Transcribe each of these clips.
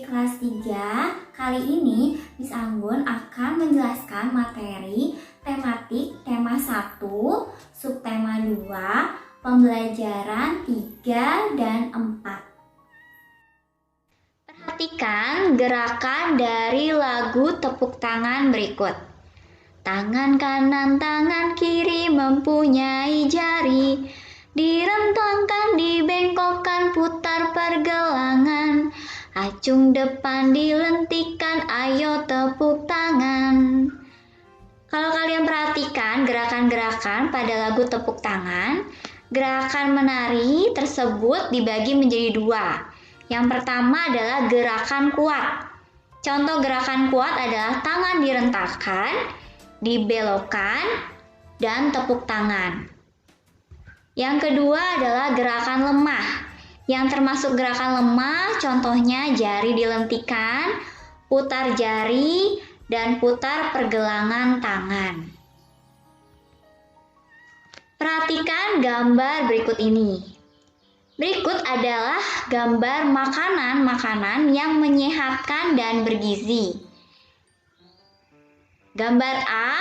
di kelas 3. Kali ini Miss Anggun akan menjelaskan materi tematik tema 1, subtema 2, pembelajaran 3 dan 4. Perhatikan gerakan dari lagu tepuk tangan berikut. Tangan kanan, tangan kiri mempunyai jari, direntangkan, dibengkokkan, putar pergelangan, acung depan dilentikan, ayo tepuk tangan. Kalau kalian perhatikan gerakan-gerakan pada lagu tepuk tangan, gerakan menari tersebut dibagi menjadi 2. Yang pertama adalah gerakan kuat. Contoh gerakan kuat adalah tangan direntangkan, dibelokkan, dan tepuk tangan. Yang kedua adalah gerakan lemah. Yang termasuk gerakan lemah contohnya jari dilentikan, putar jari, dan putar pergelangan tangan. Perhatikan gambar berikut ini. Berikut adalah gambar makanan-makanan yang menyehatkan dan bergizi. Gambar A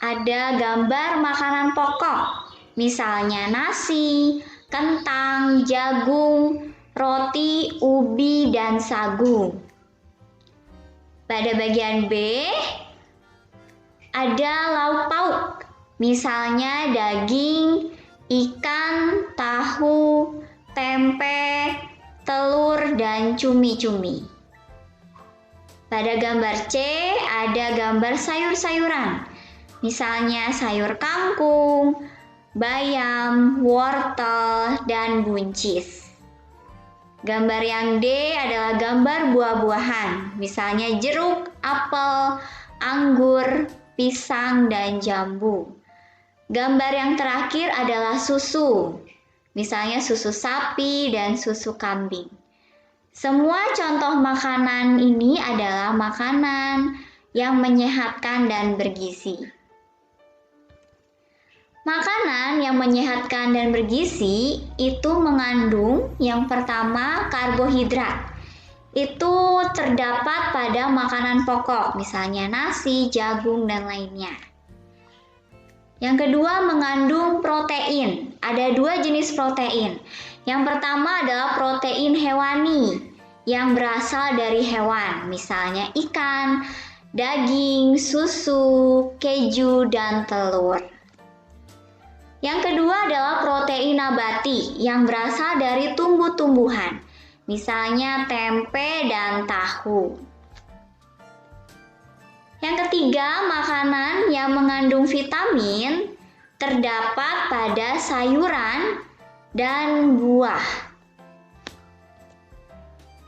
ada gambar makanan pokok, misalnya nasi, kentang, jagung, roti, ubi, dan sagu. Pada bagian B ada lauk pauk, misalnya daging, ikan, tahu, tempe, telur, dan cumi-cumi. Pada gambar C ada gambar sayur-sayuran, misalnya sayur kangkung, bayam, wortel, dan buncis. Gambar yang D adalah gambar buah-buahan, misalnya jeruk, apel, anggur, pisang, dan jambu. Gambar yang terakhir adalah susu, misalnya susu sapi dan susu kambing. Semua contoh makanan ini adalah makanan yang menyehatkan dan bergizi. Makanan yang menyehatkan dan bergizi itu mengandung yang pertama karbohidrat. Itu terdapat pada makanan pokok, misalnya nasi, jagung, dan lainnya. Yang kedua mengandung protein. Ada 2 jenis protein. Yang pertama adalah protein hewani yang berasal dari hewan, misalnya ikan, daging, susu, keju, dan telur. Yang kedua adalah protein nabati yang berasal dari tumbuh-tumbuhan, misalnya tempe dan tahu. Yang ketiga, makanan yang mengandung vitamin terdapat pada sayuran dan buah.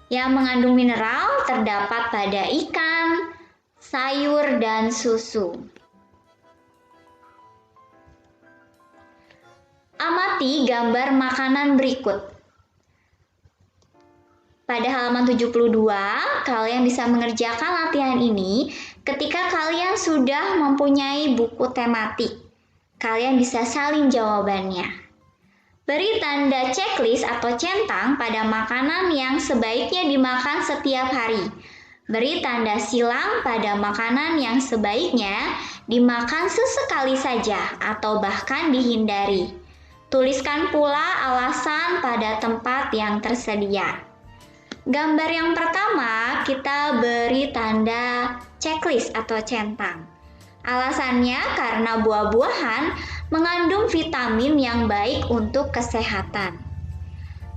Yang mengandung mineral terdapat pada ikan, sayur, dan susu. Amati gambar makanan berikut. Pada halaman 72, kalian bisa mengerjakan latihan ini ketika kalian sudah mempunyai buku tematik. Kalian bisa salin jawabannya. Beri tanda checklist atau centang pada makanan yang sebaiknya dimakan setiap hari. Beri tanda silang pada makanan yang sebaiknya dimakan sesekali saja atau bahkan dihindari. Tuliskan pula alasan pada tempat yang tersedia. Gambar yang pertama kita beri tanda checklist atau centang. Alasannya karena buah-buahan mengandung vitamin yang baik untuk kesehatan.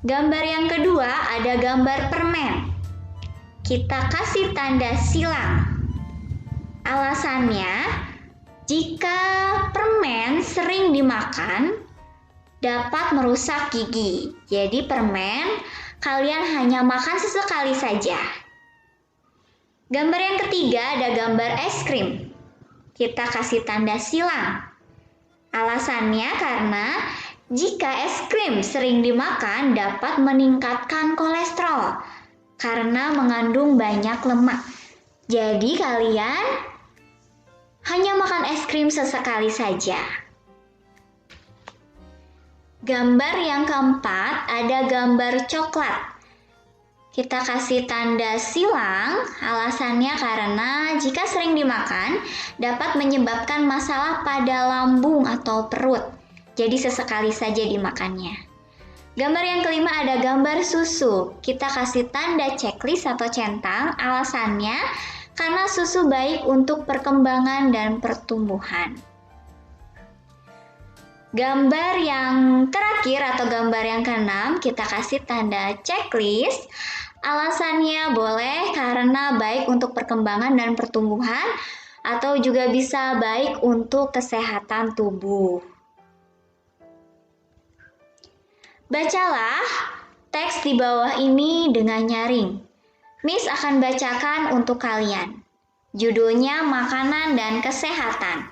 Gambar yang kedua ada gambar permen. Kita kasih tanda silang. Alasannya, jika permen sering dimakan dapat merusak gigi. Jadi permen kalian hanya makan sesekali saja. Gambar yang ketiga ada gambar es krim. Kita kasih tanda silang. Alasannya karena jika es krim sering dimakan dapat meningkatkan kolesterol karena mengandung banyak lemak. Jadi kalian hanya makan es krim sesekali saja. Gambar yang keempat ada gambar coklat. Kita kasih tanda silang, alasannya karena jika sering dimakan dapat menyebabkan masalah pada lambung atau perut. Jadi sesekali saja dimakannya. Gambar yang kelima ada gambar susu. Kita kasih tanda checklist atau centang, alasannya karena susu baik untuk perkembangan dan pertumbuhan. Gambar yang terakhir atau gambar yang keenam, kita kasih tanda checklist. Alasannya boleh karena baik untuk perkembangan dan pertumbuhan atau juga bisa baik untuk kesehatan tubuh. Bacalah teks di bawah ini dengan nyaring. Miss akan bacakan untuk kalian. Judulnya Makanan dan Kesehatan.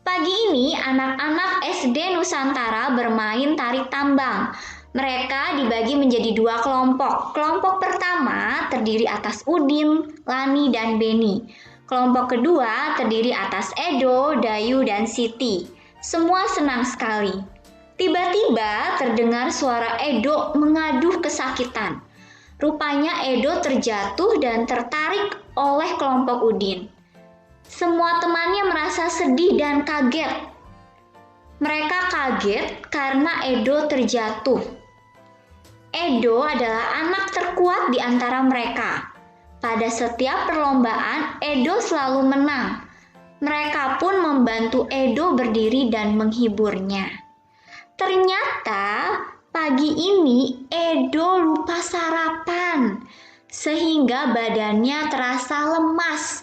Pagi ini anak-anak SD Nusantara bermain tarik tambang. Mereka dibagi menjadi dua kelompok. Kelompok pertama terdiri atas Udin, Lani, dan Beni. Kelompok kedua terdiri atas Edo, Dayu, dan Siti. Semua senang sekali. Tiba-tiba terdengar suara Edo mengaduh kesakitan. Rupanya Edo terjatuh dan tertarik oleh kelompok Udin. Semua temannya merasa sedih dan kaget. Mereka kaget karena Edo terjatuh. Edo adalah anak terkuat di antara mereka. Pada setiap perlombaan, Edo selalu menang. Mereka pun membantu Edo berdiri dan menghiburnya. Ternyata pagi ini Edo lupa sarapan, sehingga badannya terasa lemas.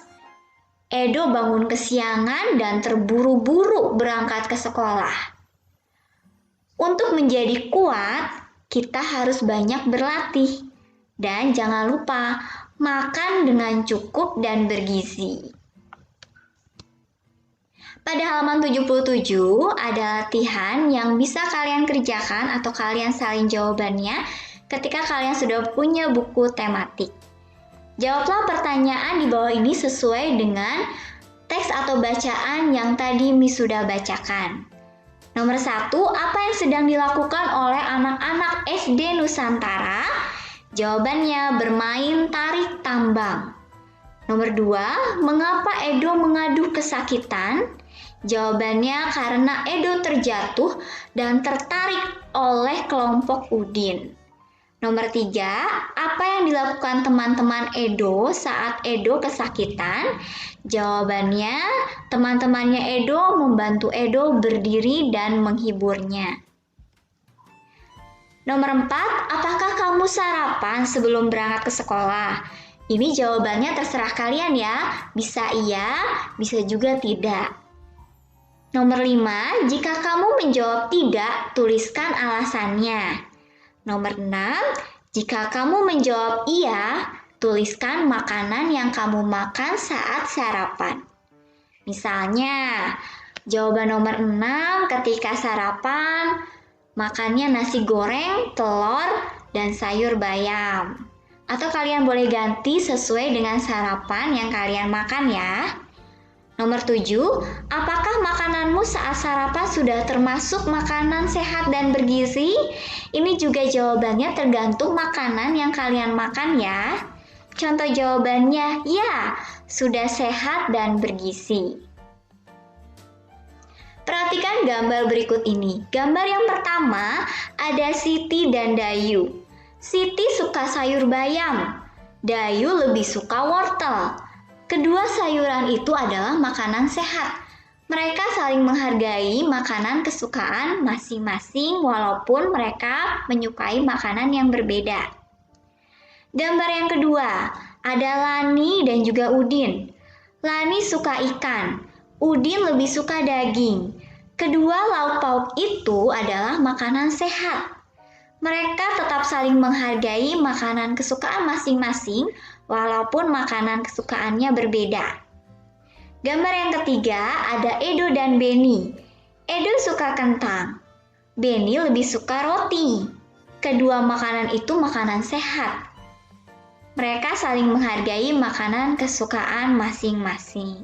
Edo bangun kesiangan dan terburu-buru berangkat ke sekolah. Untuk menjadi kuat, kita harus banyak berlatih. Dan jangan lupa makan dengan cukup dan bergizi. Pada halaman 77 ada latihan yang bisa kalian kerjakan atau kalian salin jawabannya ketika kalian sudah punya buku tematik. Jawablah pertanyaan di bawah ini sesuai dengan teks atau bacaan yang tadi Miss sudah bacakan. Nomor 1, apa yang sedang dilakukan oleh anak-anak SD Nusantara? Jawabannya bermain tarik tambang. Nomor 2, mengapa Edo mengaduh kesakitan? Jawabannya karena Edo terjatuh dan tertarik oleh kelompok Udin. Nomor 3, apa yang dilakukan teman-teman Edo saat Edo kesakitan? Jawabannya, teman-temannya Edo membantu Edo berdiri dan menghiburnya. Nomor 4, apakah kamu sarapan sebelum berangkat ke sekolah? Ini jawabannya terserah kalian ya, bisa iya, bisa juga tidak. Nomor 5, jika kamu menjawab tidak, tuliskan alasannya. Nomor 6, jika kamu menjawab iya, tuliskan makanan yang kamu makan saat sarapan. Misalnya, jawaban nomor 6 ketika sarapan, makannya nasi goreng, telur, dan sayur bayam. Atau kalian boleh ganti sesuai dengan sarapan yang kalian makan ya. Nomor 7, apakah makananmu saat sarapan sudah termasuk makanan sehat dan bergizi? Ini juga jawabannya tergantung makanan yang kalian makan ya. Contoh jawabannya, ya, sudah sehat dan bergizi. Perhatikan gambar berikut ini. Gambar yang pertama ada Siti dan Dayu. Siti suka sayur bayam, Dayu lebih suka wortel. Kedua sayuran itu adalah makanan sehat. Mereka saling menghargai makanan kesukaan masing-masing walaupun mereka menyukai makanan yang berbeda. Gambar yang kedua, ada Lani dan juga Udin. Lani suka ikan, Udin lebih suka daging. Kedua lauk pauk itu adalah makanan sehat. Mereka tetap saling menghargai makanan kesukaan masing-masing walaupun makanan kesukaannya berbeda. Gambar yang ketiga ada Edo dan Beni. Edo suka kentang, Beni lebih suka roti. Kedua makanan itu makanan sehat. Mereka saling menghargai makanan kesukaan masing-masing.